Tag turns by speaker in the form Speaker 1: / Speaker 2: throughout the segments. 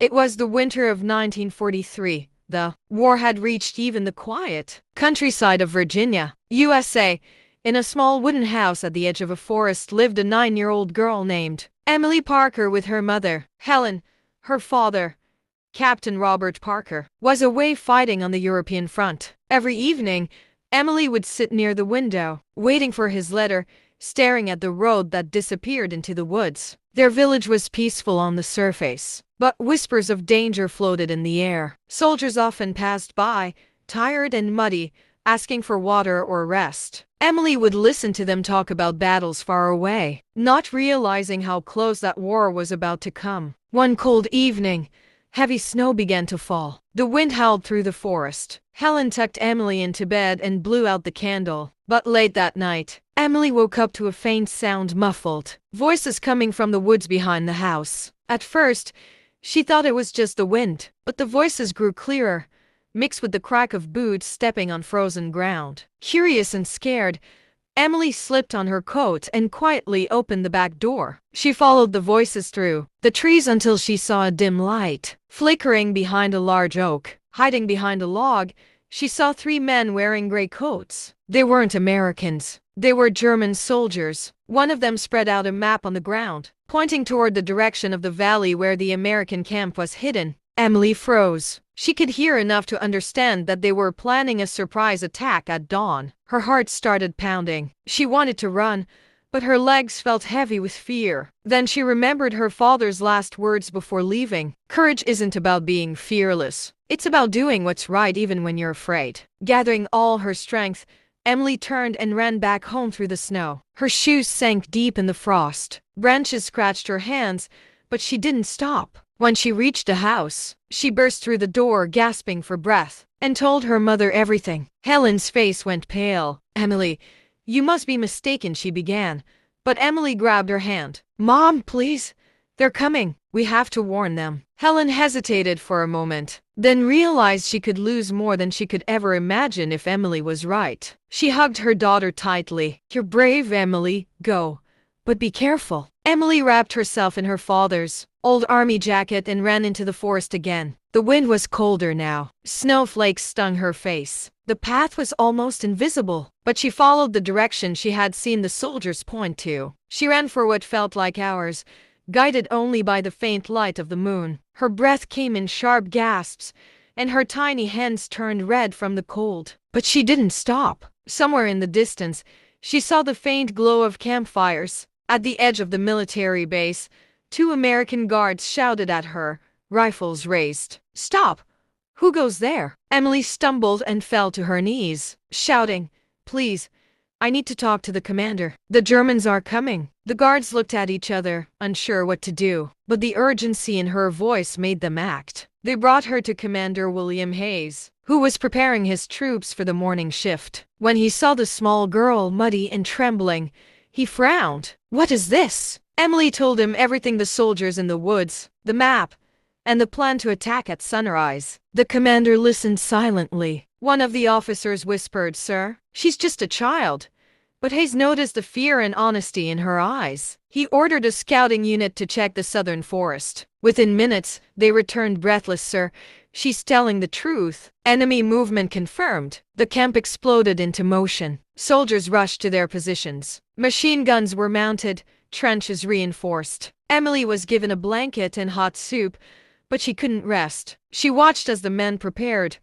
Speaker 1: It was the winter of 1943. The war had reached even the quiet countryside of Virginia, USA. In a small wooden house at the edge of a forest lived a 9-year-old girl named Emily Parker with her mother, Helen. Her father, Captain Robert Parker, was away fighting on the European front. Every evening, Emily would sit near the window, waiting for his letter, staring at the road that disappeared into the woods. Their village was peaceful on the surface, but whispers of danger floated in the air. Soldiers often passed by, tired and muddy, asking for water or rest. Emily would listen to them talk about battles far away, not realizing how close that war was about to come. One cold evening, heavy snow began to fall. The wind howled through the forest. Helen tucked Emily into bed and blew out the candle. But late that night, Emily woke up to a faint sound, muffled voices coming from the woods behind the house. At first, she thought it was just the wind, but the voices grew clearer, mixed with the crack of boots stepping on frozen ground. Curious and scared, Emily slipped on her coat and quietly opened the back door. She followed the voices through the trees until she saw a dim light flickering behind a large oak. Hiding behind a log, she saw 3 men wearing gray coats. They weren't Americans. They were German soldiers. One of them spread out a map on the ground, pointing toward the direction of the valley where the American camp was hidden. Emily froze. She could hear enough to understand that they were planning a surprise attack at dawn. Her heart started pounding. She wanted to run, but her legs felt heavy with fear. Then she remembered her father's last words before leaving. Courage isn't about being fearless. It's about doing what's right even when you're afraid. Gathering all her strength, Emily turned and ran back home through the snow. Her shoes sank deep in the frost. Branches scratched her hands, but she didn't stop. When she reached the house, she burst through the door, gasping for breath, and told her mother everything. Helen's face went pale. "Emily, you must be mistaken," she began. But Emily grabbed her hand. "Mom, please. They're coming. We have to warn them." Helen hesitated for a moment, then realized she could lose more than she could ever imagine if Emily was right. She hugged her daughter tightly. "You're brave, Emily. Go. But be careful." Emily wrapped herself in her father's old army jacket and ran into the forest again. The wind was colder now. Snowflakes stung her face. The path was almost invisible, but she followed the direction she had seen the soldiers point to. She ran for what felt like hours, guided only by the faint light of the moon. Her breath came in sharp gasps, and her tiny hands turned red from the cold. But she didn't stop. Somewhere in the distance, she saw the faint glow of campfires. At the edge of the military base, 2 American guards shouted at her, rifles raised. "Stop! Who goes there?" Emily stumbled and fell to her knees, shouting, "Please, I need to talk to the commander. The Germans are coming." The guards looked at each other, unsure what to do, but the urgency in her voice made them act. They brought her to Commander William Hayes, who was preparing his troops for the morning shift. When he saw the small girl, muddy and trembling, he frowned. "What is this?" Emily told him everything: the soldiers in the woods, the map, and the plan to attack at sunrise. The commander listened silently. One of the officers whispered, "Sir, she's just a child." But Hayes noticed the fear and honesty in her eyes. He ordered a scouting unit to check the southern forest. Within minutes, they returned breathless. "Sir, she's telling the truth." Enemy movement confirmed. The camp exploded into motion. Soldiers rushed to their positions. Machine guns were mounted, trenches reinforced. Emily was given a blanket and hot soup, but she couldn't rest. She watched as the men prepared,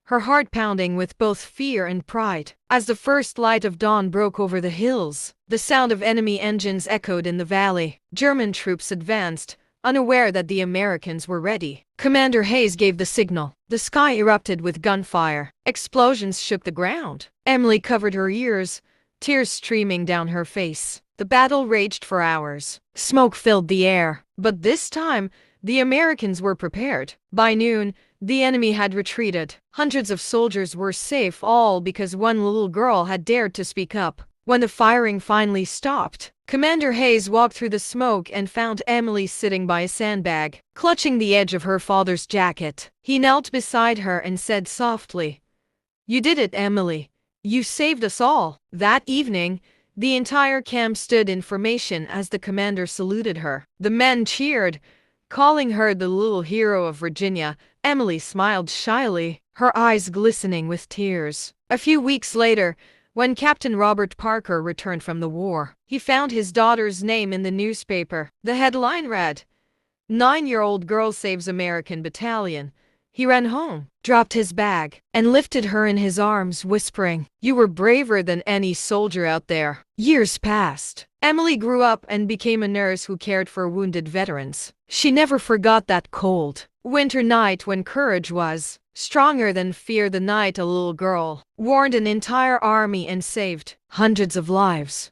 Speaker 1: her heart pounding with both fear and pride. As the first light of dawn broke over the hills, the sound of enemy engines echoed in the valley. German troops advanced, unaware that the Americans were ready. Commander Hayes gave the signal. The sky erupted with gunfire. Explosions shook the ground. Emily covered her ears, tears streaming down her face. The battle raged for hours. Smoke filled the air. But this time, the Americans were prepared. By noon, the enemy had retreated. Hundreds of soldiers were safe, all because one little girl had dared to speak up. When the firing finally stopped, Commander Hayes walked through the smoke and found Emily sitting by a sandbag, clutching the edge of her father's jacket. He knelt beside her and said softly, "You did it, Emily. You saved us all." That evening, the entire camp stood in formation as the commander saluted her. The men cheered, Calling her the little hero of Virginia, Emily smiled shyly, her eyes glistening with tears. A few weeks later, when Captain Robert Parker returned from the war, he found his daughter's name in the newspaper. The headline read, "9-year-old girl saves American battalion." He ran home, dropped his bag, and lifted her in his arms, whispering, "You were braver than any soldier out there." Years passed. Emily grew up and became a nurse who cared for wounded veterans. She never forgot that cold winter night when courage was stronger than fear. The night a little girl warned an entire army and saved hundreds of lives.